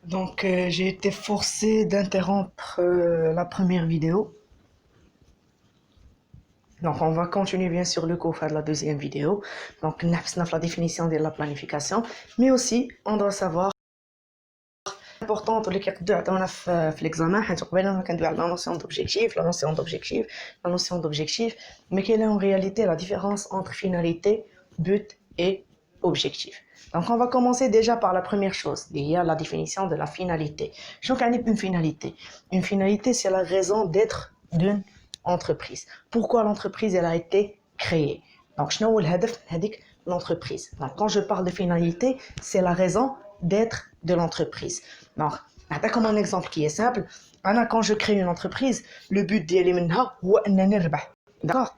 J'ai été forcé d'interrompre la première vidéo. Donc, on va continuer bien sûr le cours de la deuxième vidéo. Donc, la définition de la planification. Mais aussi, on doit savoir importante اللي كيقدروا يعطيونا في l'examen حيت قبيله كندوي على la notion d'objectif, mais quelle est en réalité la différence entre finalité, but et objectif. Donc on va commencer déjà par la première chose, il y a la définition de la finalité. شنو كيعني une finalité? Une finalité, c'est la raison d'être d'une entreprise. Pourquoi l'entreprise elle a été créée? Donc شنو هو الهدف من هذيك l'entreprise. Donc quand je parle de finalité, c'est la raison d'être de l'entreprise. Donc, comme un exemple qui est simple, quand je crée une entreprise, le but d'y منها هو أنني نربح. D'accord?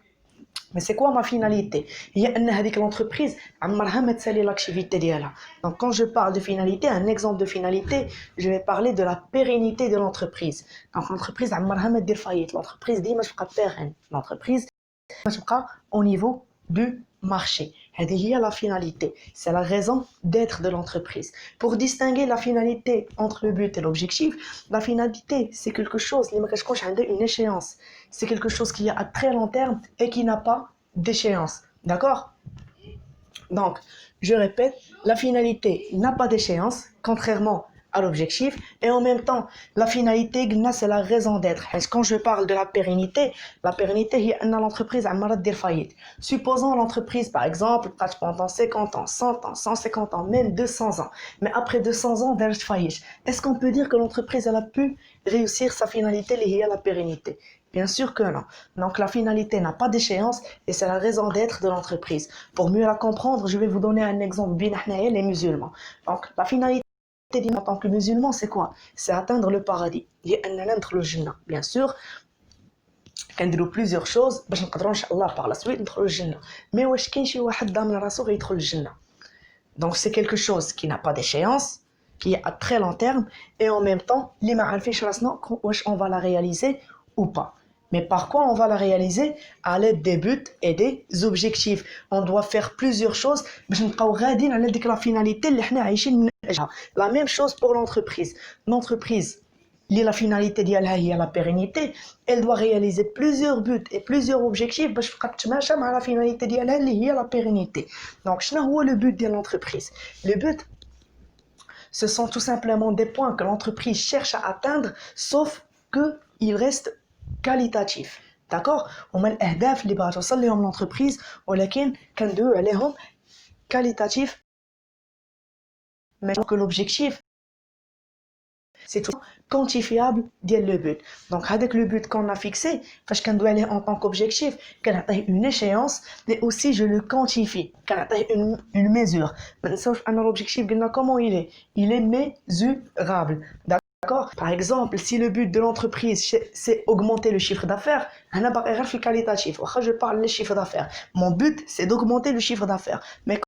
Mais c'est quoi ma finalité? هي أن هذيك l'entreprise عمرها ما تسالي l'activité ديالها. Donc quand je parle de finalité, un exemple de finalité, je vais parler de la pérennité de l'entreprise. Donc l'entreprise عمرها ما تدير faillite. L'entreprise ديما تبقى pérenne. L'entreprise تبقى au niveau du marché. هذه هي la finalité. C'est la raison d'être de l'entreprise. Pour distinguer la finalité entre le but et l'objectif, la finalité, c'est quelque chose qui a une échéance. C'est quelque chose qui est à très long terme et qui n'a pas d'échéance. D'accord? Donc, je répète, la finalité n'a pas d'échéance, contrairement à l'objectif, et en même temps, la finalité, c'est la raison d'être. Quand je parle de la pérennité, c'est l'entreprise a faillite. Supposons l'entreprise, par exemple, pendant 50 ans, 100 ans, 150 ans, même 200 ans, mais après 200 ans, elle faillite. Est-ce qu'on peut dire que l'entreprise elle a pu réussir sa finalité liée à la pérennité? Bien sûr que non. Donc la finalité n'a pas d'échéance et c'est la raison d'être de l'entreprise. Pour mieux la comprendre, je vais vous donner un exemple bien les musulmans. Donc la finalité en tant que musulman, c'est quoi? C'est atteindre le paradis. Le Jannah. Bien sûr, كنديروا plusieurs choses باش نقدروا ان شاء الله par la suite ندخلوا الجنة. Mais واش كاين شي واحد ضامن راسو غيدخل الجنة؟ Donc c'est quelque chose qui n'a pas d'échéance, qui est à très long terme et en même temps, اللي ما عارفينش راسنا واش on va la réaliser ou pas. Mais par quoi on va la réaliser? À l'aide des buts et des objectifs. On doit faire plusieurs choses باش نبقاو غاديين على ديك لا finalité اللي حنا عايشين من اجلها. La même chose pour l'entreprise. L'entreprise, la finalité ديالها هي la pérennité, elle doit réaliser plusieurs buts et plusieurs objectifs باش تبقى تتماشى مع la finalité ديالها اللي هي la pérennité. Donc شنو هو le but de l'entreprise? Le but, ce sont tout simplement des points que l'entreprise cherche à atteindre, sauf qu'il reste qualitatif. D'accord? هما الأهداف اللي بغات توصل لهم l'entreprise ولكن كندويو عليهم qualitatif, mais que l'objectif c'est tout quantifiable ديال le but. Donc avec le but qu'on a fixé, فاش كندوي عليه en tant qu'objectif, كنعطيه une échéance, mais aussi je le quantifie, كنعطيه une mesure. ما ننساوش ان l'objectif قلنا comment il est mesurable. D'accord? Par exemple, si le but de l'entreprise c'est augmenter le chiffre d'affaires, انا باغي غير في الكاليتاتيف. واخا je parle le chiffre d'affaires, mon but c'est d'augmenter le chiffre d'affaires. Mais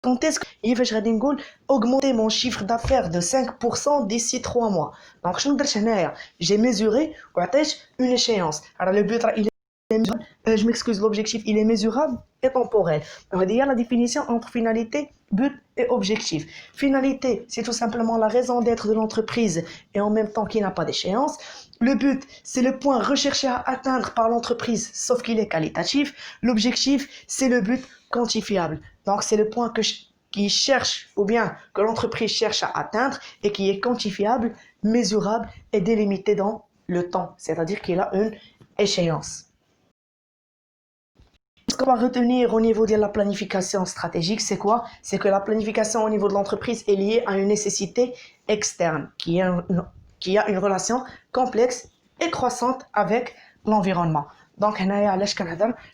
quand est-ce que je vais augmenter mon chiffre d'affaires de 5% d'ici 3 mois? Donc, j'ai mesuré une échéance. Alors, le but, il est mesurable. Je m'excuse, l'objectif, il est mesurable et temporel. Donc, il y a la définition entre finalité, but et objectif. Finalité, c'est tout simplement la raison d'être de l'entreprise et en même temps qui n'a pas d'échéance. Le but, c'est le point recherché à atteindre par l'entreprise, sauf qu'il est qualitatif. L'objectif, c'est le but quantifiable. Donc, c'est le point qui cherche, ou bien que l'entreprise cherche à atteindre et qui est quantifiable, mesurable et délimité dans le temps. C'est-à-dire qu'il a une échéance. Ce qu'on va retenir au niveau de la planification stratégique, c'est quoi? C'est que la planification au niveau de l'entreprise est liée à une nécessité externe qui a une relation complexe et croissante avec l'environnement. Donc,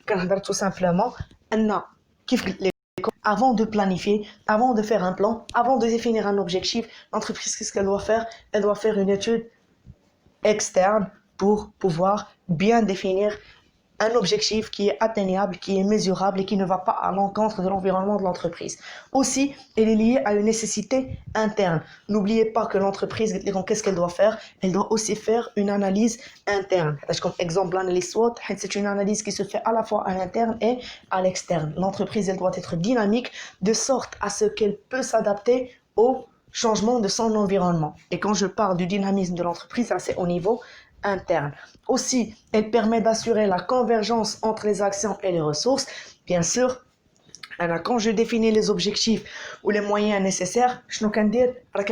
كنهضر tout simplement avant de planifier, avant de faire un plan, avant de définir un objectif, l'entreprise, qu'est-ce qu'elle doit faire? Elle doit faire une étude externe pour pouvoir bien définir un objectif qui est atteignable, qui est mesurable et qui ne va pas à l'encontre de l'environnement de l'entreprise. Aussi, elle est liée à une nécessité interne. N'oubliez pas que l'entreprise, qu'est-ce qu'elle doit faire? Elle doit aussi faire une analyse interne. Comme exemple, l'analyse SWOT, c'est une analyse qui se fait à la fois à l'interne et à l'externe. L'entreprise, elle doit être dynamique de sorte à ce qu'elle peut s'adapter aux changement de son environnement. Et quand je parle du dynamisme de l'entreprise, ça c'est au niveau interne. Aussi, elle permet d'assurer la convergence entre les actions et les ressources. Bien sûr, quand je définis les objectifs ou les moyens nécessaires, je ne peux pas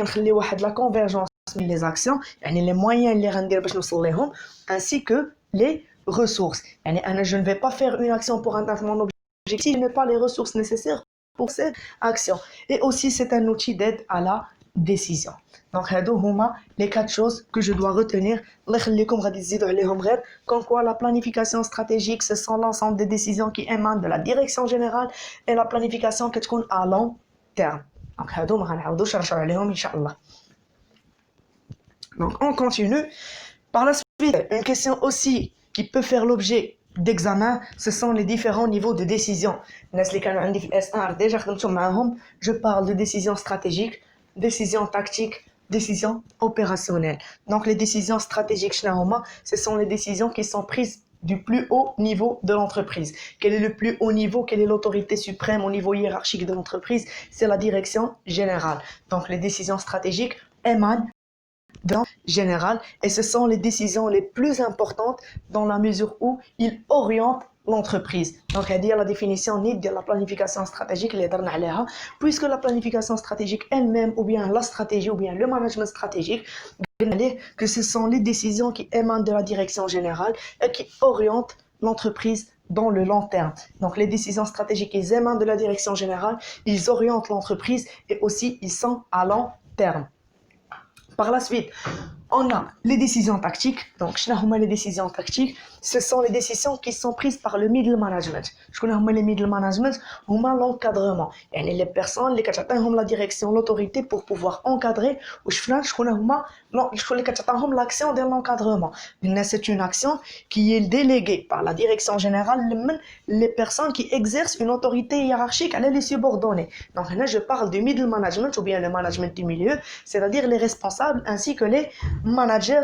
la convergence les actions, les moyens اللي غندير باش نوصل لهم, ainsi que les ressources. Je ne vais pas faire une action pour atteindre mon objectif, je n'ai pas les ressources nécessaires pour cette action. Et aussi, c'est un outil d'aide à la décision. Donc, les 4 choses que je dois retenir. Comme quoi, la planification stratégique, ce sont l'ensemble des décisions qui émanent de la direction générale et la planification qui est à long terme. Donc, on continue. Par la suite, une question aussi qui peut faire l'objet d'examen, ce sont les différents niveaux de décision. Je parle de décision stratégique, décision tactique, décision opérationnelle. Donc, les décisions stratégiques, ce sont les décisions qui sont prises du plus haut niveau de l'entreprise. Quel est le plus haut niveau? Quelle est l'autorité suprême au niveau hiérarchique de l'entreprise? C'est la direction générale. Donc, les décisions stratégiques émanent dans général, et ce sont les décisions les plus importantes dans la mesure où ils orientent l'entreprise. Donc, il y a la définition de la planification stratégique, puisque la planification stratégique elle-même, ou bien la stratégie, ou bien le management stratégique, que ce sont les décisions qui émanent de la direction générale et qui orientent l'entreprise dans le long terme. Donc, les décisions stratégiques, ils émanent de la direction générale, ils orientent l'entreprise et aussi ils sont à long terme. Par la suite, on a les décisions tactiques. Donc, les décisions tactiques, ce sont les décisions qui sont prises par le middle management. Les middle management, l'encadrement. Les personnes qui ont la direction, l'autorité pour pouvoir encadrer, l'action de l'encadrement. C'est une action qui est déléguée par la direction générale, les personnes qui exercent une autorité hiérarchique, elle les subordonnés. Donc là, je parle du middle management ou bien le management du milieu, c'est-à-dire les responsables ainsi que les managers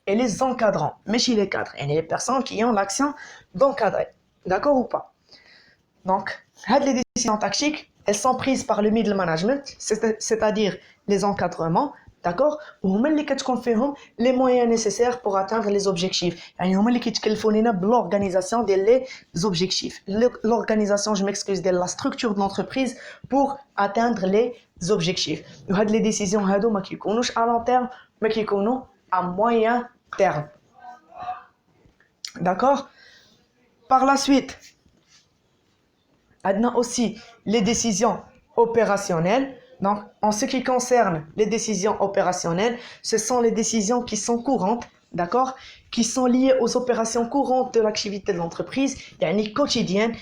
et les encadrants, mais chez les cadres, et les personnes qui ont l'action d'encadrer. D'accord ou pas? Donc, les décisions tactiques, elles sont prises par le middle management, c'est-à-dire les encadrements, d'accord? Ou les moyens nécessaires pour atteindre les objectifs. L'organisation des objectifs. L'organisation, je m'excuse, de la structure de l'entreprise pour atteindre les objectifs. Les décisions à long terme, mais qui à moyen terme. D'accord? Par la suite, on a aussi les décisions opérationnelles. Donc, en ce qui concerne les décisions opérationnelles, ce sont les décisions qui sont courantes, d'accord, qui sont liées aux opérations courantes de l'activité de l'entreprise, quotidienne,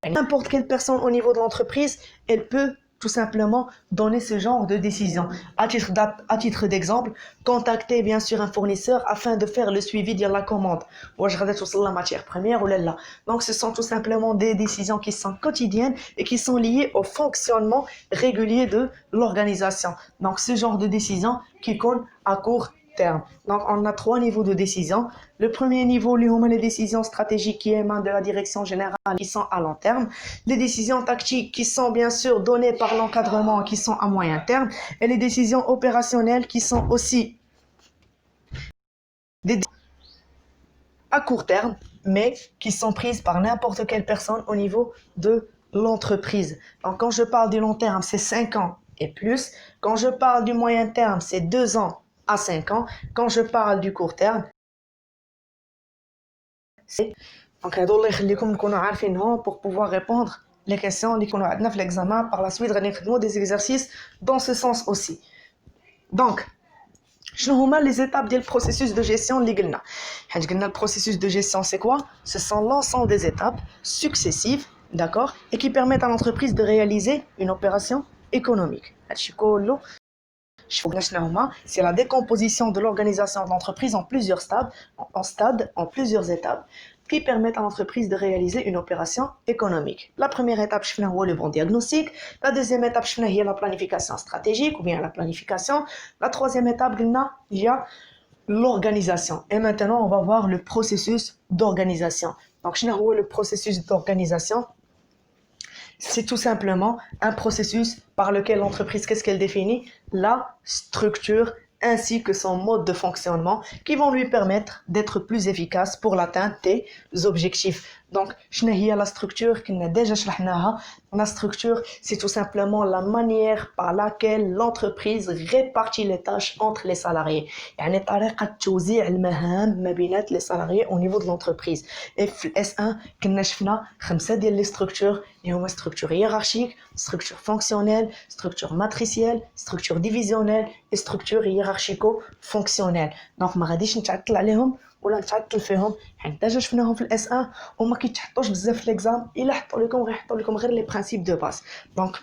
n'importe quelle personne au niveau de l'entreprise, elle peut tout simplement donner ce genre de décision. À titre d'exemple, contacter bien sûr un fournisseur afin de faire le suivi de la commande. La matière première ou là. Donc ce sont tout simplement des décisions qui sont quotidiennes et qui sont liées au fonctionnement régulier de l'organisation. Donc ce genre de décision qui compte à court terme. Donc, on a 3 niveaux de décision. Le premier niveau, les décisions stratégiques qui émanent de la direction générale, qui sont à long terme. Les décisions tactiques qui sont bien sûr données par l'encadrement, qui sont à moyen terme. Et les décisions opérationnelles qui sont aussi des à court terme, mais qui sont prises par n'importe quelle personne au niveau de l'entreprise. Donc, quand je parle du long terme, c'est 5 ans et plus. Quand je parle du moyen terme, c'est 2 ans à 5 ans. Quand je parle du court terme, c'est donc pour pouvoir répondre les questions اللي كانوا عندنا في l'examen. Par la suite غادي نخدموا des exercices dans ce sens aussi. Donc, شنو هما les étapes du processus de gestion اللي قلنا؟ حيت قلنا le processus de gestion c'est quoi? Ce sont l'ensemble des étapes successives, d'accord, et qui permettent à l'entreprise de réaliser une opération économique. هادشي كله c'est la décomposition de l'organisation de l'entreprise en plusieurs en plusieurs étapes qui permettent à l'entreprise de réaliser une opération économique. La première étape, c'est le bon diagnostic. La deuxième étape, c'est la planification stratégique ou bien la planification. La troisième étape, il y a l'organisation. Et maintenant, on va voir le processus d'organisation. Donc, le processus d'organisation, c'est tout simplement un processus par lequel l'entreprise, qu'est-ce qu'elle définit? La structure ainsi que son mode de fonctionnement qui vont lui permettre d'être plus efficace pour l'atteinte des objectifs. Donc, شنو هي la structure كنا déjà شرحناها. La structure, c'est tout simplement la manière par laquelle l'entreprise répartit les tâches entre les salariés. يعني طريقة توزيع المهام ما بينات les salariés au niveau de l'entreprise. Et في S1 كنا شفنا 5 ديال les structures اللي هما structure hiérarchique, structure fonctionnelle, structure matricielle, structure divisionnelle et structure hiérarchico-fonctionnelle. Donc ما غاديش نتعطل عليهم ولا نتعطل فيهم حيت ديجا شفناهم في الاس 1 وما كيتحطوش بزاف في ليكزام الا غيحطوا لكم غير لي برينسيپ دو باس. دونك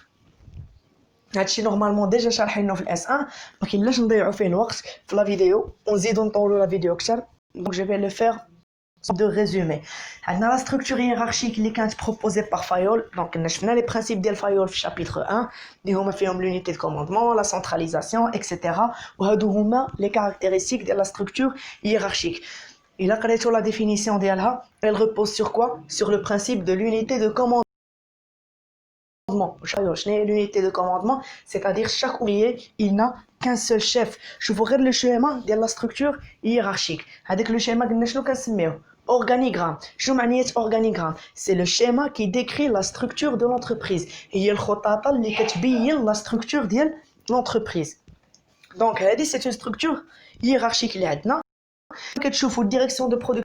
هادشي نورمالمون ديجا شارحينه في الاس 1 ما كاينلاش نضيعوا فيه الوقت في لا فيديو ونزيدو نطولوا لا فيديو اكثر. دونك جو في لو فير de résumé. عندنا la structure hiérarchique اللي كانت proposée par Fayol. Donc كنا شفنا les principes ديال Fayol في chapitre 1 اللي هما فيهم l'unité de commandement, la centralisation, etc. وهادو هما les caractéristiques de la structure hiérarchique. Il a قريتو la définition ديالها. Elle repose sur quoi? Sur le principe de l'unité de commandement. L'unité de commandement, c'est-à-dire chaque ouvrier, il n'a qu'un seul chef. Je vous regarde le schéma de la structure hiérarchique. Avec le schéma organigramme. Organigramme, c'est le schéma qui décrit la structure de l'entreprise. Et il y a la structure de l'entreprise. Donc, c'est une structure hiérarchique. Il y a une direction de production.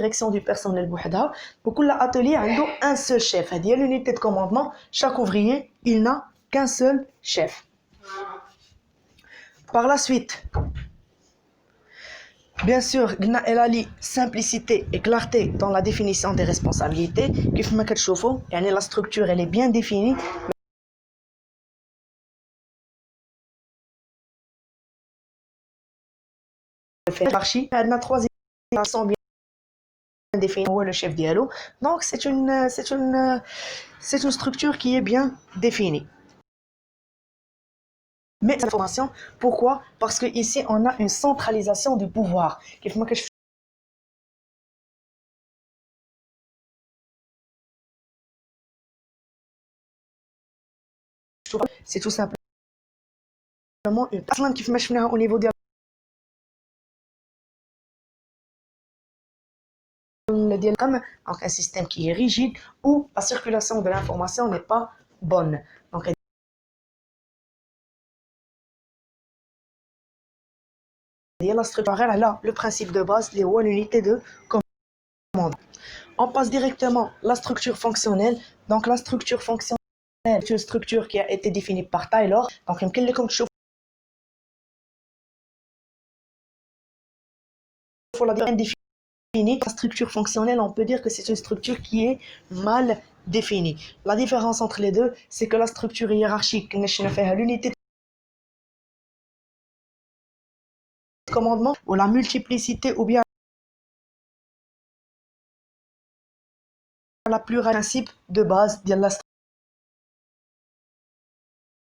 Direction du personnel بوحدها وكل atelier عنده un seul chef. هذه هي l'unité de commandement. Chaque ouvrier, il n'a qu'un seul chef. Par la suite, bien sûr, elle a la simplicité et clarté dans la définition des responsabilités. كيف ما كتشوفوا يعني la structure elle est bien définie. Hiérarchie, عندنا trois sont bien défini le chef dialogue. Donc c'est une structure qui est bien définie. Mais cette information, pourquoi? Parce que ici on a une centralisation du pouvoir. C'est tout simplement une personne qui fait au niveau de donc un système qui est rigide où la circulation de l'information n'est pas bonne. Donc la structure là, le principe de base, l'unité de commande. On passe directement à la structure fonctionnelle. Donc la structure fonctionnelle est une structure qui a été définie par Taylor. Donc la structure fonctionnelle, on peut dire que c'est une structure qui est mal définie. La différence entre les deux, c'est que la structure hiérarchique, l'unité de commandement ou la multiplicité ou bien la pluralité principe de base de la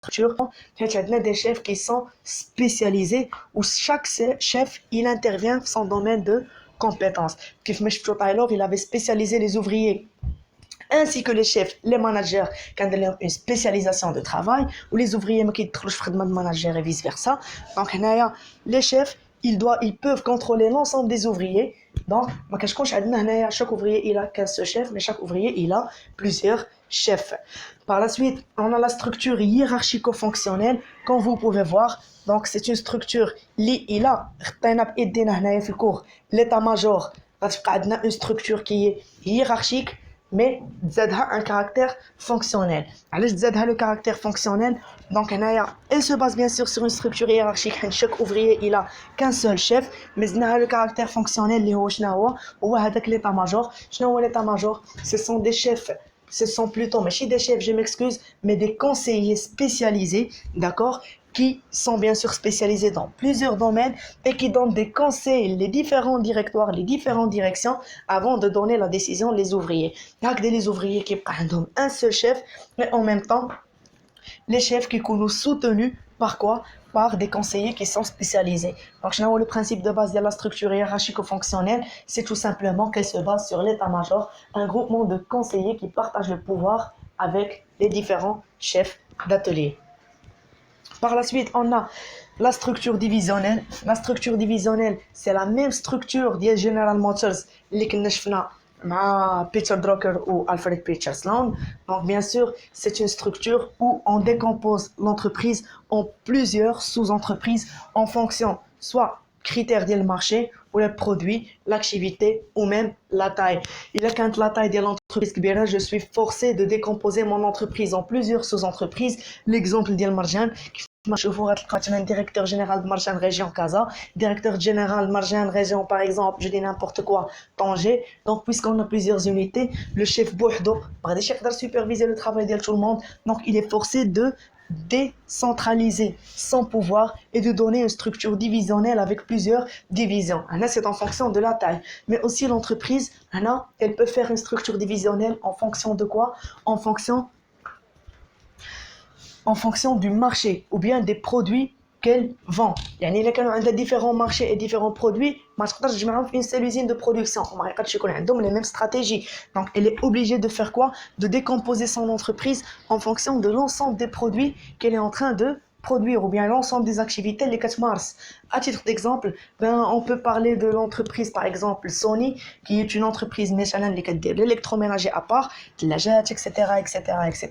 structure. Il y a des chefs qui sont spécialisés où chaque chef, il intervient dans son domaine de compétences. Taylor, il avait spécialisé les ouvriers ainsi que les chefs, les managers qui ont une spécialisation de travail ou les ouvriers qui ont de manager et vice versa. Donc les chefs, ils peuvent contrôler l'ensemble des ouvriers. Donc chaque ouvrier il a qu'un seul chef, mais chaque ouvrier il a plusieurs chefs. Par la suite, on a la structure hiérarchico-fonctionnelle, comme vous pouvez voir. Donc c'est une structure il a l'état-major, une structure qui est hiérarchique mais زادها un caractère fonctionnel. علاش زادها le caractère fonctionnel? Donc elle se base bien sûr sur une structure hiérarchique. Chaque ouvrier il a qu'un seul chef, mais زدناها le caractère fonctionnel اللي هو شنو هو هذاك l'état-major. شنو هو l'état-major? Ce sont des chefs, ce sont plutôt ماشي des chefs, je m'excuse, mais des conseillers spécialisés, d'accord, qui sont bien sûr spécialisés dans plusieurs domaines et qui donnent des conseils, les différents directoires, les différentes directions avant de donner la décision les ouvriers. Donc les ouvriers qui ont un seul chef, mais en même temps les chefs qui sont soutenus Par quoi? Par des conseillers qui sont spécialisés. Donc, le principe de base de la structure hiérarchico-fonctionnelle, c'est tout simplement qu'elle se base sur l'état-major, un groupement de conseillers qui partagent le pouvoir avec les différents chefs d'atelier. Par la suite, on a la structure divisionnelle. La structure divisionnelle, c'est la même structure de General Motors اللي كنا شفنا مع Peter Drucker ou Alfred Petersland. Donc bien sûr, c'est une structure où on décompose l'entreprise en plusieurs sous-entreprises en fonction soit critères du marché ou les produits, l'activité ou même la taille. Il a quand la taille de l'entreprise كبيرة, je suis forcé de décomposer mon entreprise en plusieurs sous-entreprises. L'exemple ديال مرجان نشوفوا غتلقى مثلا directeur général de Marjan région Casa, directeur général Marjan région par exemple, je dis n'importe quoi, Tanger. Donc puisqu'on a plusieurs unités, le chef بوحدو ما غاديش يقدر superviser le travail de tout le monde, donc il est forcé de décentraliser son pouvoir et de donner une structure divisionnelle avec plusieurs divisions. C'est en fonction de la taille. Mais aussi l'entreprise, elle peut faire une structure divisionnelle en fonction de quoi? En fonction du marché ou bien des produits qu'elle vend. يعني إذا كانوا عندها différents marchés et différents produits, ما تقدرش تجمعهم في une seule usine de production. وما يقدرش يكون عندهم les mêmes stratégies. Donc elle est obligée de faire quoi? De décomposer son entreprise en fonction de l'ensemble des produits qu'elle est en train de produire ou bien l'ensemble des activités les 4 mars. À titre d'exemple, on peut parler de l'entreprise par exemple Sony qui est une entreprise مثلا اللي كدير l'électroménager à part, ثلاجات etc etc etc.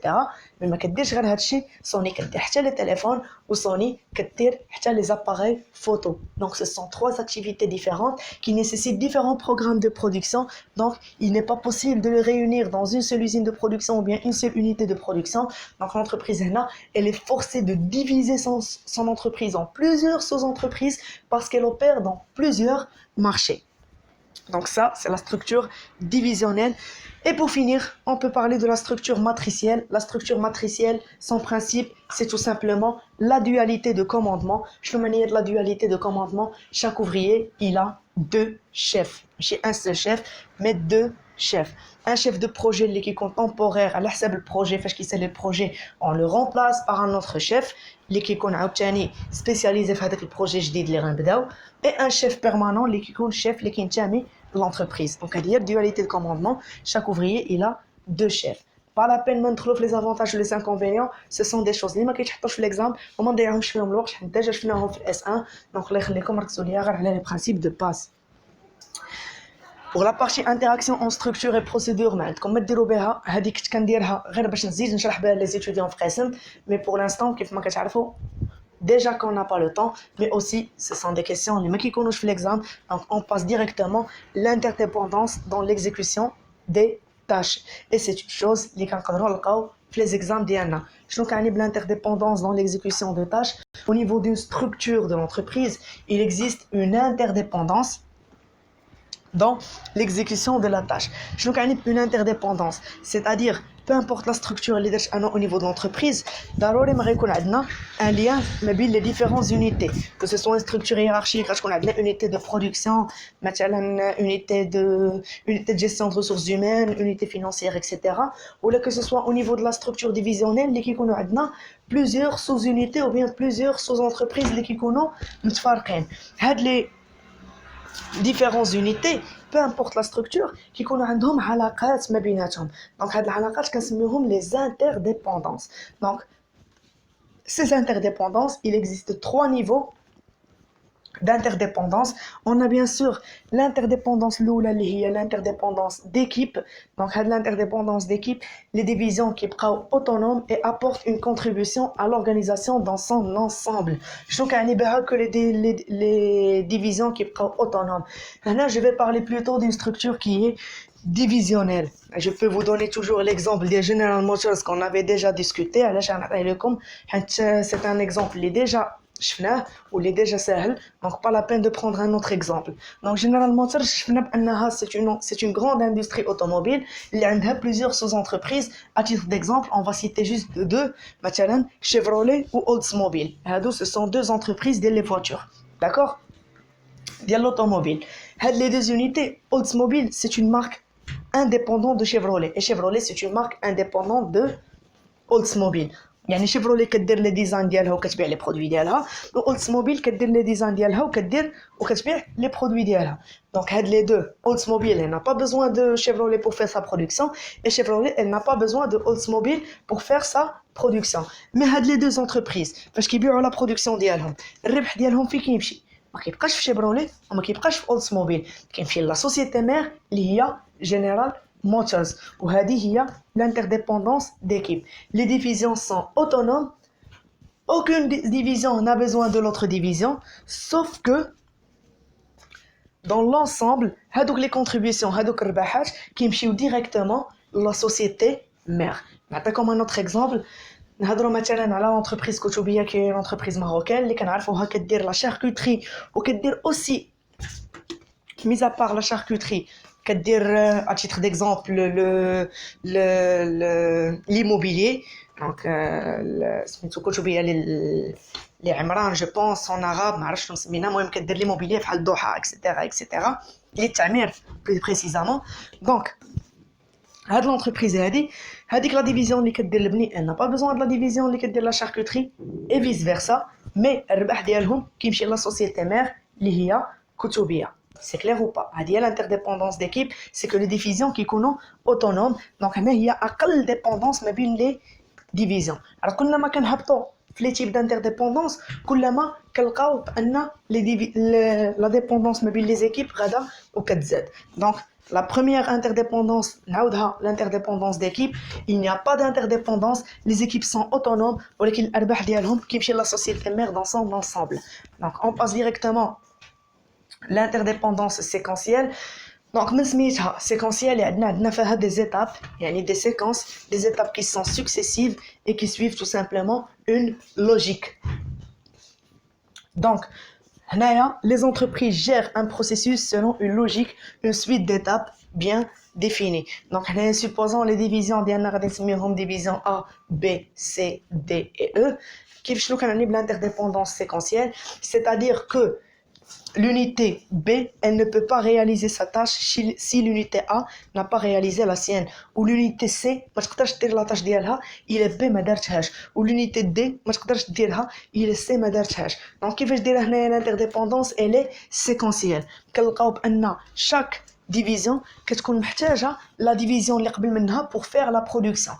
mais ما كديرش غير هادشي. Sony كدير حتى les téléphones ou Sony كدير حتى les appareils photo. Donc ce sont trois activités différentes qui nécessitent différents programmes de production. Donc il n'est pas possible de les réunir dans une seule usine de production ou bien une seule unité de production. Donc l'entreprise elle est forcée de diviser son entreprise en plusieurs sous-entreprises parce qu'elle opère dans plusieurs marchés. Donc ça, c'est la structure divisionnelle. Et pour finir, on peut parler de la structure matricielle. La structure matricielle, son principe, c'est tout simplement la dualité de commandement. Je veux dire de la dualité de commandement. Chaque ouvrier, il a deux chefs. Pas un seul chef, mais deux chefs. Un chef de projet qui est temporaire, à l'hsab le projet, parce qu'il sait le projet, on le remplace par un autre chef qui est spécialisé dans le projet جديد اللي غنبداو, et un chef permanent qui est chef qui est l'entreprise. Donc il y a dualité de commandement. Chaque ouvrier il a deux chefs. Pas la peine de trouver les avantages ou les inconvénients, ce sont des choses اللي ما كيتحطوش في l'exemple وما نضيعهمش فيهم الوقت حيت ديجا شفناهم في S1. Donc الله يخليكم ركزوا ليا غير على les principes de base. Pour la partie interaction en structure et procédure, comme ما ديروا بها هذيك كنت كنديرها غير باش نزيد نشرح بها les étudiants في قسم. Mais pour l'instant كيف ما كتعرفوا déjà qu'on n'a pas le temps, mais aussi ce sont des questions les mecs qui connaissent l'exemple. Donc on passe directement l'interdépendance dans l'exécution des tâches, et c'est une chose اللي كنقدروا نلقاو في les exemples ديالنا. شنو كيعني l'interdépendance dans l'exécution des tâches? Au niveau d'une structure de l'entreprise, il existe une interdépendance dans l'exécution de la tâche. Je veux dire une interdépendance, c'est-à-dire peu importe la structure au niveau de l'entreprise, ضروري ما غيكون عندنا un lien ما بين les différentes unités, que ce soit une structure hiérarchique, غتكون عندنا unité de production, مثلا unité de gestion de ressources humaines, unité financière etc. ou là que ce soit au niveau de la structure divisionnelle اللي كيكونوا عندنا plusieurs sous-unités ou bien plusieurs sous-entreprises اللي كيكونوا متفارقين. هاد les différentes unités, peu importe la structure, qui كيكونوا عندهم علاقات ما بيناتهم. Donc هاد العلاقات كنسميوهم les interdépendances. Donc ces interdépendances, il existe trois niveaux d'interdépendance. On a bien sûr l'interdépendance l'oula اللي هي l'interdépendance d'équipe. Donc l'interdépendance d'équipe, les divisions qui sont autonomes et apportent une contribution à l'organisation dans son ensemble. Je trouve que les divisions qui sont autonomes. Maintenant, je vais parler plutôt d'une structure qui est divisionnelle. Je peux vous donner toujours l'exemple des General Motors qu'on avait déjà discuté. C'est un exemple qui est déjà شفناه واللي déjà سهل, donc pas la peine de prendre un autre exemple. Donc General Motors شفنا بأنها c'est une grande industrie automobile اللي عندها plusieurs sous-entreprises. À titre d'exemple, on va citer juste deux, مثلا Chevrolet ou Oldsmobile. هادو ce sont deux entreprises ديال les voitures, d'accord, ديال l'automobile. هاد les deux unités, Oldsmobile c'est une marque indépendante de Chevrolet et Chevrolet c'est une marque indépendante de Oldsmobile. يعني شيفرولي كدير لي ديزاين ديالها وكتبيع لي برودوي ديالها، واولدسموبيل كدير لي ديزاين ديالها وكتبيع لي برودوي ديالها. دونك هاد لي دو، اولدسموبيل elle n'a pas besoin de Chevrolet pour faire sa production et Chevrolet elle n'a pas besoin de Oldsmobile pour faire sa production. mais هاد لي دو انتربريز فاش كيبيعوا لا برودكسيون ديالهم الربح ديالهم فين كيمشي؟ ما كيبقاش في شيفرولي وما كيبقاش في اولدسموبيل، كيمشي لا سوسيتي مير اللي هي جنرال موتورز. وهذه هي l'interdépendance d'équipe. Les divisions sont autonomes. Aucune division n'a besoin de l'autre division, sauf que dans l'ensemble, هادوك les contributions, هادوك الرباحات كيمشيو directement la société mère. نعطيكم un autre exemple. نهضروا مثلا على لونتربريز كتوبيه كي لونتربريز ماروكان اللي كنعرفوها كدير لا شاركوتري وكدير اوسي ميزا بار لا شاركوتري كدير à titre d'exemple l'immobilier. donc سميتو كتوبيه لي عمران جو بونس en arabe ما عرفتش شنو سمينا، المهم كدير ليموبيلي بحال الضحى اكسيتيرا للتعمير بريسيزامون. دونك هاد لونتربريز هذيك لا ديفيزيون اللي كدير البني elle n'a pas besoin de la division اللي كدير لا شاركوتري et vice versa. مي الربح ديالهم كيمشي لا سوسيتي مير اللي هي كتوبيه. C'est clair ou pas? هذه هي l'interdépendance d'équipe, c'est que les divisions كيكونوا autonomes. donc هنا هي اقل dépendance ما بين les divisions. alors كلما كنهبطوا في لي تيب d'interdépendance كلما كنلقاو بان la dépendance ما بين les équipes غادا وكتزاد. donc la première interdépendance, l'interdépendance d'équipe, il n'y a pas d'interdépendance, les équipes sont autonomes, ولكن الأرباح ديالهم كيمشي la société mère dans son ensemble. donc on passe directement l'interdépendance séquentielle. donc من سميتها séquentielle يعني عندنا فيها des étapes, يعني des séquences, des étapes qui sont successives et qui suivent tout simplement une logique. donc les entreprises gèrent un processus selon une logique, une suite d'étapes bien définie. donc supposons les divisions ديالنا غادي نسميوهم division A, B, C, D et E. كيف شنو كنعني بالinterdépendance séquentielle? c'est-à-dire que l'unité B, elle ne peut pas réaliser sa tâche si l'unité A n'a pas réalisé la sienne. ou l'unité C, ما تقدرش دير لا tâche ديالها il B ما دارتهاش. ou l'unité D, ما تقدرش ديرها il C ما دارتهاش. donc كيفاش دايره هنايا l'interdépendance elle est séquentielle. كنلقاو بان chaque division كتكون محتاجه la division اللي قبل منها pour faire la production.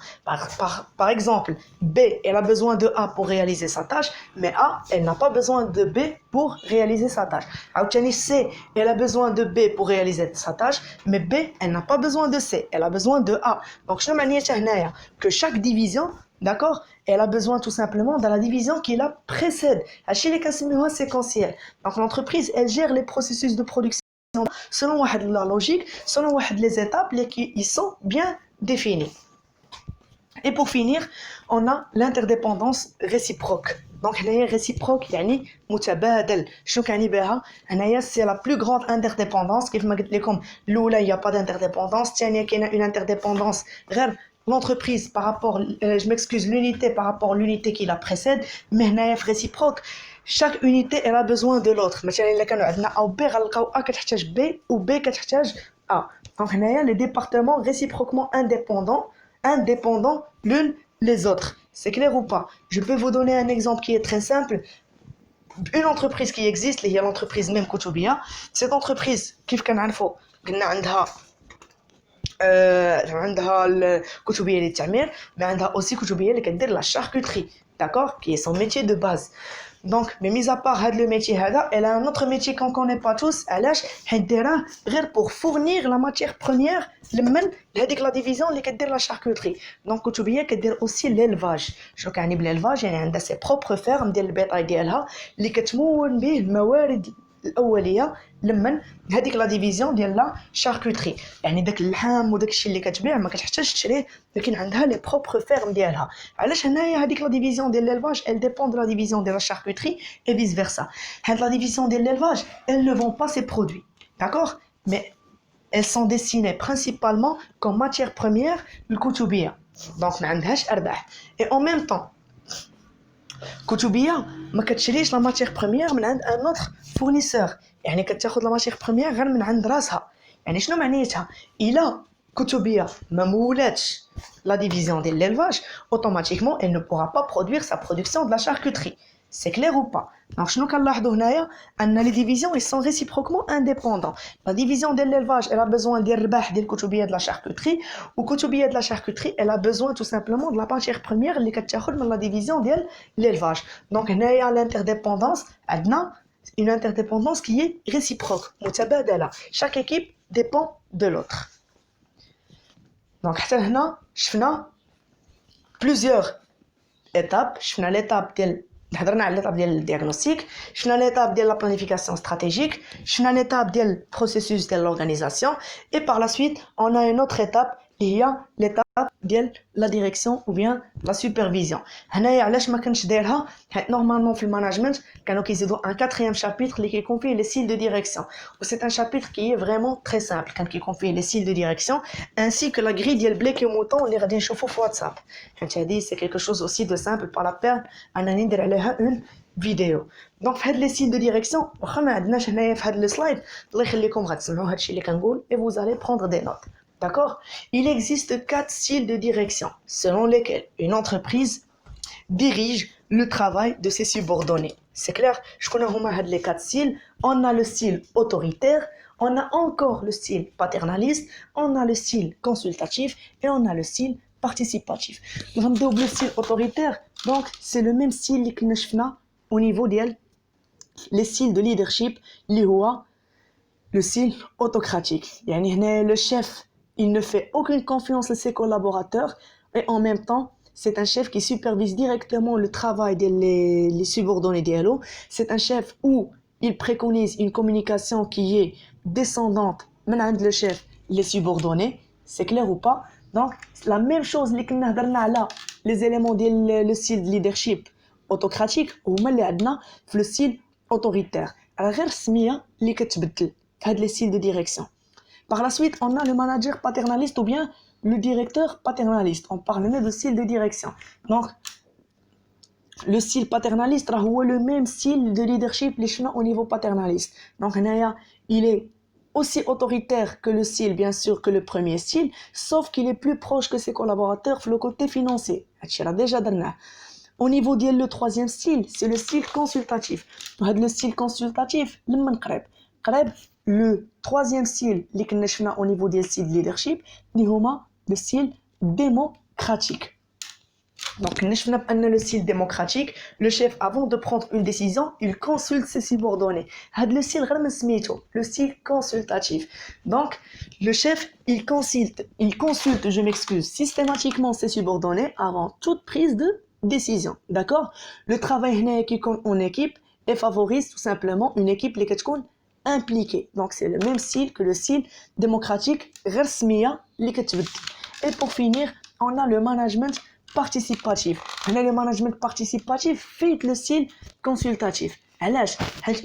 par exemple B elle a besoin de A pour réaliser sa tâche, mais A elle n'a pas besoin de B pour réaliser sa tâche. عاوتاني C elle a besoin de B pour réaliser sa tâche, mais B elle n'a pas besoin de C, elle a besoin de A. donc شنو معنيتها هنايا que chaque division d'accord elle a besoin tout simplement de la division qui la précède. هادشي اللي كنسميوها séquentielle. donc l'entreprise elle gère les processus de production selon la logique, selon les étapes qui sont bien définies. Et pour finir, on a l'interdépendance réciproque. donc هنايا réciproque يعني متبادل. شنو كعني بها هنايا؟ c'est la plus grande interdépendance. كيف ما قلت لكم الاولى il y a pas d'interdépendance، الثانيه كاينه une interdépendance غير l'entreprise par rapport je m'excuse l'unité par rapport à l'unité qui la précède. mais هنايا في réciproque chaque unité elle a besoin de l'autre. مثلا الا كانوا عندنا A و B غنلقاو A كتحتاج B و B كتحتاج A. donc هنايا les départements réciproquement indépendants l'une les autres. c'est clair ou pas? je peux vous donner un exemple qui est très simple. une entreprise qui existe اللي هي l'entreprise même كتوبيه. cette entreprise كيف كنعرفوا قلنا عندها الكتوبيه للتعمير، mais عندها aussi كتوبيه اللي كدير la charcuterie, d'accord, qui est son métier de base. donc mais mis à part le métier هذا elle a un autre métier qu'on connaît pas tous. علاش؟ حيت دايره غير pour fournir la matière première لمن هذيك la division اللي كدير la charcuterie. donc كتوبيه كدير aussi l'élevage. شنو كعني بالélevage؟ يعني عندها ses propres fermes ديال البيطاي ديالها اللي كتمون به الموارد الاوليه لمن هذيك لا ديفيزيون ديال لا شاركوتري. يعني داك اللحم وداك الشيء اللي كتبيع ما كتحتاجش تشريه، لكن عندها لي بروبر فيرم ديالها. علاش هنايا هذيك لا ديفيزيون ديال l'élevage elle dépend de la division de la charcuterie et vice versa. هاد la division de l'élevage elle ne vend pas ses produits, d'accord, mais elles sont destinées principalement comme matière première للكتوبيه. donc ما عندهاش ارباح. et en même temps كتوبيه ما كتشريش لا ماتير بريمير من عند ان اوتر فورنيسور، يعني كتاخذ لا ماتير بريمير غير من عند راسها. يعني شنو معنيتها؟ الا كتبية ما مولاتش la division de l'élevage, automatiquement elle ne pourra pas produire sa production de la charcuterie. C'est clair ou pas? Donc, شنو كنلاحظوا هنايا ان les divisions ils sont réciproquement indépendants. La division de l'élevage elle a besoin ديال الرباح ديال الكتبية de la charcuterie وكتبية de la charcuterie elle a besoin tout simplement de la matière première اللي كتاخذ من la division ديال l'élevage. Donc هنايا l'interdépendance عندنا une interdépendance qui est réciproque متبادلة. Chaque équipe dépend de l'autre. Donc حتى هنا شفنا plusieurs étapes. شفنا l'étape ديال هضرنا على l'étape ديال الديagnostic, شفنا l'étape ديال la planification stratégique, شفنا l'étape ديال processus ديال l'organisation et par la suite on a une autre étape اللي هي l'étape ديال la direction ou bien la supervision. هنايا علاش ما كنتش دايرها حيت نورمالمون في المانجمنت كانوا كيزيدوا ان quatrième chapitre اللي كيكونفي les styles de direction و c'est un chapitre qui est vraiment très simple كان كيكونفي les styles de direction ainsi que la grille ديال بليك وموطون اللي غادي نشوفوا في واتساب حيت هذه c'est quelque chose aussi de simple par la peine انني ندير عليها une فيديو. دونك في هاد لي ستيل دو ديريكسيون واخا ما عندناش هنايا في هاد السلايد الله يخليكم غتسمعوا هادشي اللي كنقول et vous allez prendre des notes. D'accord? Il existe 4 styles de direction selon lesquels une entreprise dirige le travail de ses subordonnés. C'est clair? Je connais les 4 styles. On a le style autoritaire, on a encore le style paternaliste, on a le style consultatif et on a le style participatif. Nous avons le style autoritaire, donc c'est le même style que nous avons au niveau des les styles de leadership, le style autocratique. Le chef il ne fait aucune confiance à ses collaborateurs et en même temps, c'est un chef qui supervise directement le travail des subordonnés d'Yalo. C'est un chef où il préconise une communication qui est descendante maintenant le chef, les subordonnés. C'est clair ou pas? Donc, la même chose les éléments du style de leadership autocratique ou le style autoritaire. Alors, les styles de direction. Par la suite, on a le manager paternaliste ou bien le directeur paternaliste. On parle même de style de direction. Donc, le style paternaliste est le même style de leadership au niveau paternaliste. Donc, il est aussi autoritaire que le style, bien sûr, que le premier style, sauf qu'il est plus proche que ses collaborateurs sur le côté financier. Au niveau du troisième style, c'est le style consultatif. Le style consultatif, le troisième style au niveau des styles de leadership, le style démocratique. Donc, le style démocratique, le chef, avant de prendre une décision, il consulte ses subordonnés. Le style consultatif. Donc, le chef, il consulte, je m'excuse, systématiquement ses subordonnés avant toute prise de décision. D'accord? Le travail qui compte en équipe et favorise tout simplement une équipe qui est impliqué. Donc, c'est le même style que le style démocratique. Et pour finir, on a le management participatif. Le management participatif fait le style consultatif.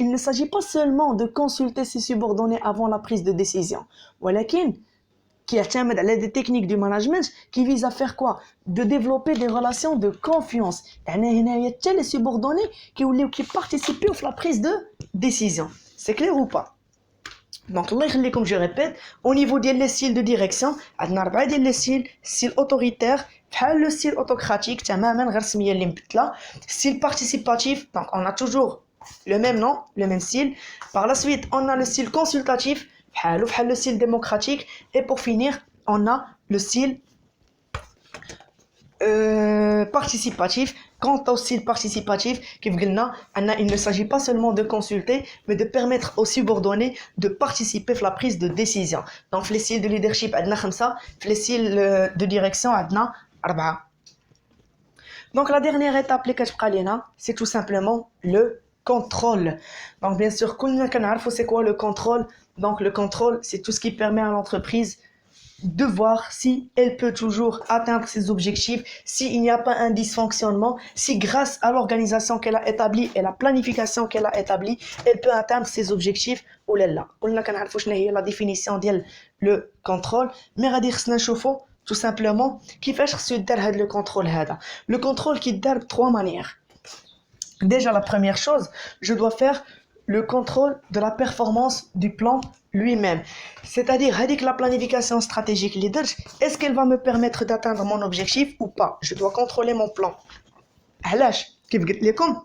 Il ne s'agit pas seulement de consulter ses subordonnés avant la prise de décision. Qui يعتمد على des techniques du management qui visent à faire quoi? De développer des relations de confiance. هنايا حتى les subordonnés qui participent à la prise de décision. C'est clair ou pas? Donc, comme je répète, au niveau des styles de direction, on a 4 ديال les styles, style autoritaire, le style autocratique, style participatif, donc on a toujours le même nom, le même style. Par la suite, on a le style consultatif, le style démocratique, et pour finir, on a le style participatif. Quant au style participatif, il ne s'agit pas seulement de consulter, mais de permettre aux subordonnés de participer à la prise de décision. Donc, les styles de leadership, les styles de direction, 4. Donc, la dernière étape, c'est tout simplement le contrôle. Donc, bien sûr, c'est quoi le contrôle? Donc, le contrôle, c'est tout ce qui permet à l'entreprise de voir si elle peut toujours atteindre ses objectifs, s'il n'y a pas un dysfonctionnement, si grâce à l'organisation qu'elle a établie et la planification qu'elle a établie, elle peut atteindre ses objectifs ou là. قلنا كنعرفوا شنو هي la définition ديال le contrôle, mais غادي خصنا نشوفوا tout simplement كيفاش خصو يدار هذا le contrôle هذا. Le contrôle كيدار de 3 manières. Déjà la première chose, je dois faire le contrôle de la performance du plan lui-même. C'est-à-dire, avec la planification stratégique leader, est-ce qu'elle va me permettre d'atteindre mon objectif ou pas? Je dois contrôler mon plan. علاش كيف قلت لكم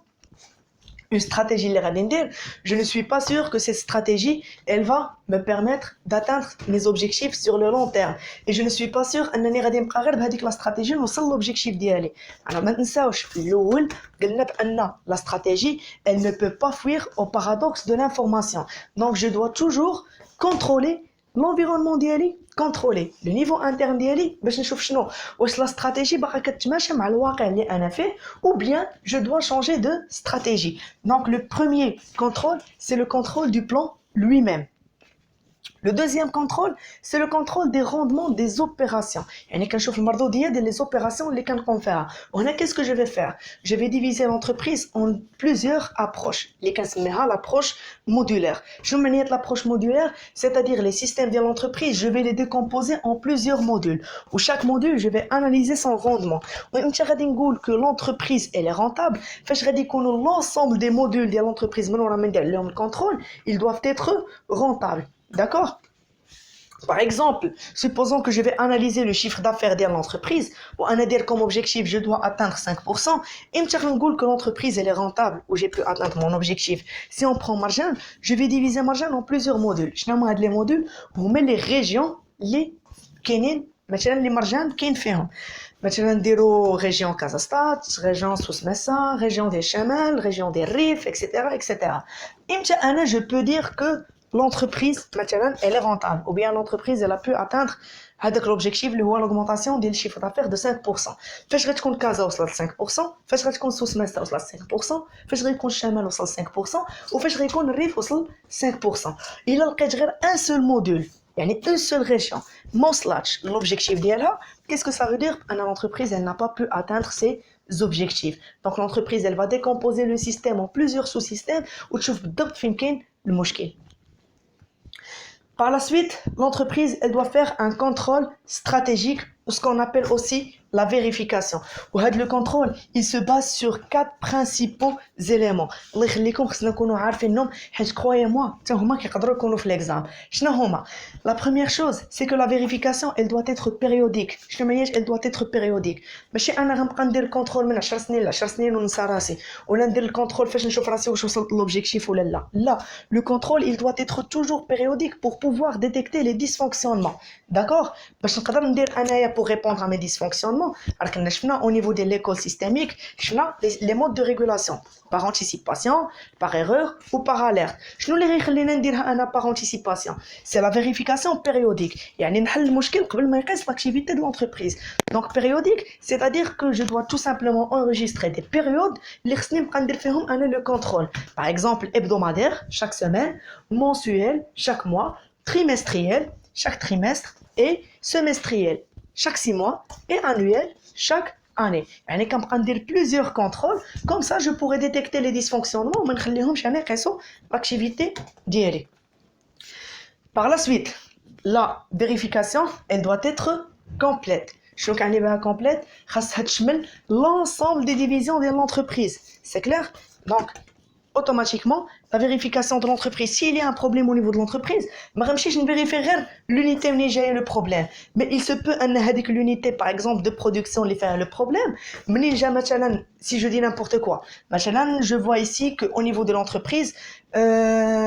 une stratégie اللي غادي ندير je ne suis pas sûr que cette stratégie elle va me permettre d'atteindre mes objectifs sur le long terme et je ne suis pas sûr انني غادي نبقى غير بهذيك لا استراتيجي نوصل للوبجيكتيف ديالي. انا ما ننساوش في الاول قلنا بان la stratégie elle ne peut pas fuir au paradoxe de l'information, donc je dois toujours contrôler l'environnement ديالي, contrôler le niveau interne ديالي باش نشوف شنو واش لا استراتيجي باقا كتماشى مع الواقع اللي انا فيه ou bien je dois changer de stratégie. Donc le premier contrôle c'est le contrôle du plan lui-même. Le deuxième contrôle, c'est le contrôle des rendements des opérations. يعني كنشوف المردودية ديال les opérations اللي كنقوم فيها. وهنا qu'est-ce que je vais faire? Je vais diviser l'entreprise en plusieurs approches. اللي كنسميها l'approche modulaire. شنو معنية l'approche modulaire? C'est-à-dire les systèmes de l'entreprise, je vais les décomposer en plusieurs modules. Où chaque module, je vais analyser son rendement. وإمتى غادي نقول que l'entreprise elle est rentable? فاش غادي يكونوا l'ensemble des modules ديال l'entreprise من ورا ما ندير لهم الكونترول, ils doivent être rentables. D'accord? Par exemple, supposons que je vais analyser le chiffre d'affaires de l'entreprise ou on a dire comme objectif je dois atteindre 5%, et me dire que l'entreprise elle est rentable ou j'ai pu atteindre mon objectif. Si on prend margin, je vais diviser margin en plusieurs modules. Je n'ai les modules pour mettre les régions les كاينين مثلا les margins كاين فيهم. مثلا نديرو région Kazastat, région Souss-Messa, région des Chamal, région des Rif, etc., etc. Et je peux dire que l'entreprise مثلا elle est rentable ou bien l'entreprise elle a pu atteindre هذاك l'objectif اللي هو l'augmentation ديال الشيفر d'affaires de 5%. فاش غتكون كازا وصلت 5%, فاش غتكون سوس ماستا وصلت 5%, فاش غيكون الشمال وصل 5% وفاش غيكون الريف وصل 5%. الا لقيت غير un seul module يعني une seule région ما وصلتش l'objectif ديالها, qu'est-ce que ça veut dire? ان l'entreprise elle n'a pas pu atteindre ses objectifs. Donc l'entreprise elle va décomposer le système en plusieurs sous-systèmes وتشوف بالضبط فين كاين المشكل. Par la suite, l'entreprise elle doit faire un contrôle stratégique ou ce qu'on appelle aussi la vérification. Le contrôle, il se base sur 4 principaux éléments. الله يخليكم خصنا نكونوا عارفينهم حيت croyez-moi حتى هما كيقدروا يكونوا في l'examen. شنو هما؟ La première chose, c'est que la vérification, elle doit être périodique. شنو معناش elle doit être périodique؟ ماشي انا غنبقى ندير الكونترول من 10 سنين ل 10 سنين وننسى راسي ولا ندير الكونترول فاش نشوف راسي واش وصلت للوبجيكتيف ولا لا. لا, le contrôle, il doit être toujours périodique pour pouvoir détecter les dysfonctionnements. D'accord? باش نقدر ندير انايا pour répondre à mes dysfonctionnements. Alors au niveau de l'école systémique, les modes de régulation par anticipation, par erreur ou par alerte. شنو اللي غيخلينا نديرها انا par anticipation? C'est la vérification périodique. يعني نحل المشكل قبل ما يقيس l'activité de l'entreprise. Donc périodique, c'est-à-dire que je dois tout simplement enregistrer des périodes اللي خصني نبقى ندير فيهم انا le contrôle. Par exemple hebdomadaire chaque semaine, mensuel chaque mois, trimestriel chaque trimestre et semestriel chaque 6 mois et annuel chaque année. يعني كنبقى ندير plusieurs contrôles, comme ça je pourrais détecter les dysfonctionnements وما نخليهمش انا يقيسوا l'activité ديالي. Par la suite, la vérification elle doit être complète. شنو كنعني بها complète؟ خاصها تشمل l'ensemble des divisions de l'entreprise. C'est clair? Donc automatiquement la vérification de l'entreprise, s'il y a un problème au niveau de l'entreprise, ما غنمشيش نفيريفي غير l'unité منين جاي le problème, mais il se peut ان هذيك l'unité par exemple de production اللي فيها le problème منين جا مثلا, si je dis n'importe quoi, مثلا je vois ici que au niveau de l'entreprise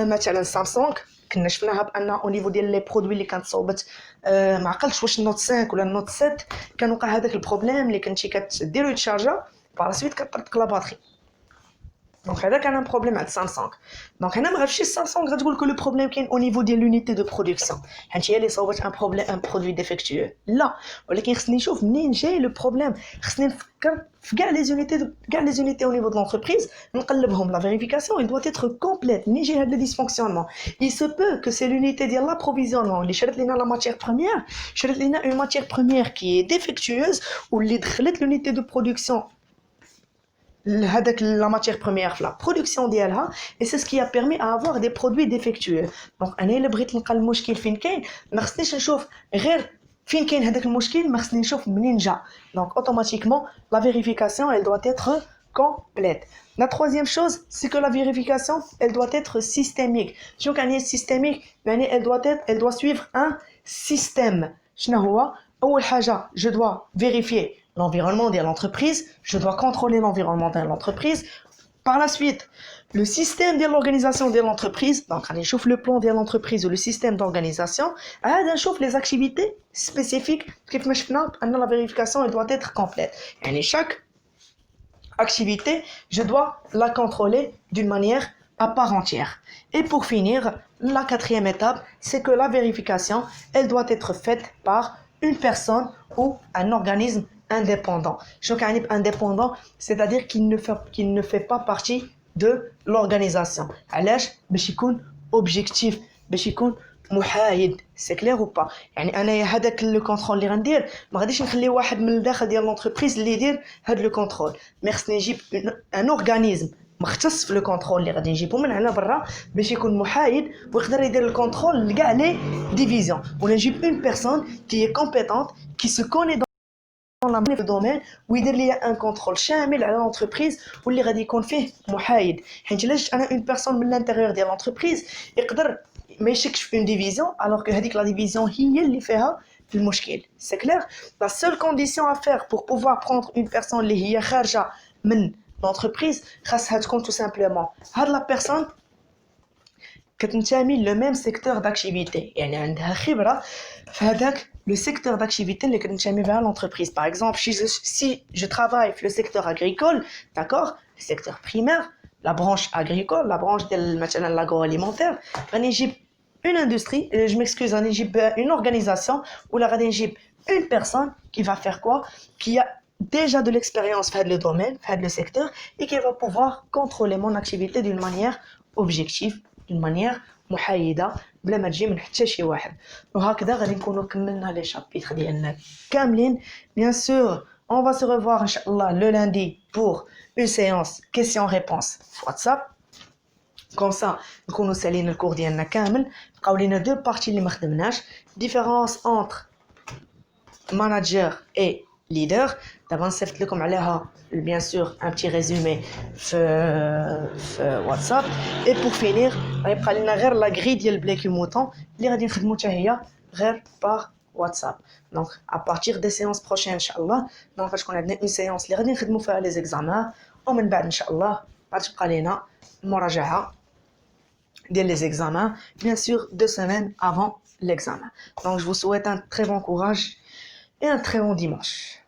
مثلا Samsung كنا شفناها بان au niveau ديال لي برودوي اللي كانت صوبت ما عقلتش واش النوت 5 ولا النوت 7 كان وقع هذاك البروبليم اللي كنتي كديرو يتشارجا باغ سويت كطرطق لا باتري. Donc هذا كان un problème avec Samsung. Donc هنا ما غاتمشي Samsung غتقول que le problème كاين au niveau de l'unité de production حيت هي اللي صوبت un problème un produit défectueux. لا, ولكن خصني نشوف منين جاي le problème, خصني نفكر في كاع les unités au niveau de l'entreprise نقلبهم. La vérification elle doit être complète. منين جاي هاد le dysfonctionnement? Il se peut que c'est l'unité ديال l'approvisionnement اللي شرت لينا la matière première, شرت لينا une matière première qui est défectueuse واللي دخلت l'unité de production هذاك la matière première في la production ديالها, et c'est ce qui a permis à avoir des produits défectueux. Donc انا الا بغيت نلقى المشكل فين كاين ما خصنيش نشوف غير فين كاين هذاك المشكل, ما خصني نشوف منين جا. Donc automatiquement la vérification elle doit être complète. La troisième chose, c'est que la vérification, elle doit être systémique. Si on est systémique, elle doit suivre un système. أول حاجة, je dois vérifier l'environnement de l'entreprise, je dois contrôler l'environnement de l'entreprise. Par la suite, le système de l'organisation de l'entreprise, donc on chauffe le plan de l'entreprise ou le système d'organisation, on chauffe les activités spécifiques, la vérification elle doit être complète. Et chaque activité, je dois la contrôler d'une manière à part entière. Et pour finir, la quatrième étape, c'est que la vérification, elle doit être faite par une personne ou un organisme indépendant. Indépendant, c'est-à-dire qu'il ne fait pas partie de l'organisation. علاش باش يكون objectif باش يكون محايد سي كلير ou pas يعني انايا هذاك لو كونترول اللي غندير ما غاديش نخلي واحد من الداخل ديال لونتربريز اللي يدير هذا لو كونترول مي خصني نجيب ان اورغانيزم مختص في لو كونترول اللي غادي نجيبو من هنا برا باش يكون محايد ويقدر يدير الكونترول لكاع لي ديفيزيون ولا نجيب اون بيرسون كي est compétente qui se connaît dans le domaine ويدير لي ان كونترول شامل على لونتربريز واللي غادي يكون فيه محايد حيت الا جبت انا اون بيرسون من الانتيريور ديال لونتربريز يقدر ما يشكش في اون ديفيزيون الوغ كو هذيك لا ديفيزيون هي اللي فيها المشكل سي كلير لا سول كونديسيون ا فير بور بوفوار بروندر اون بيرسون اللي هي خارجه من لونتربريز خاصها تكون تو سامبلومون هاد لا بيرسون كتنتمي لو ميم سيكتور داكتيفيتي يعني عندها خبره في هذاك le secteur d'activité اللي كنتمي فيها l'entreprise. Par exemple, si je travaille dans le secteur agricole, d'accord, le secteur primaire, la branche agricole, la branche de l'agroalimentaire, غادي نجيب une industrie, je m'excuse, غادي نجيب une organisation ولا غادي نجيب une personne qui va faire quoi, qui a déjà de l'expérience dans le domaine, dans le secteur et qui va pouvoir contrôler mon activité d'une manière objective, d'une manière محايده بلا ما تجي من حتى شي واحد وهكذا غادي نكونوا كملنا لي شابيتر ديالنا كاملين bien sûr on va se revoir inchallah le lundi pour une séance questions-réponses WhatsApp comme ça نكونوا سالين الكور ديالنا كامل بقاو لينا دو بارتي اللي ما خدمناش différence entre manager et leader دابا نصيفط لكم عليها bien sûr un petit résumé في WhatsApp et pour finir غيبقى لنا غير لا غري ديال بلاكي موطون اللي غادي نخدمو حتى هي غير par WhatsApp donc à partir des séances prochaines inchallah donc غتكون عندنا une séance اللي غادي نخدمو فيها les examens ومن بعد inchallah غتبقى لنا المراجعه ديال les examens bien sûr 2 semaines avant l'examen donc je vous souhaite un très bon courage et un très bon dimanche.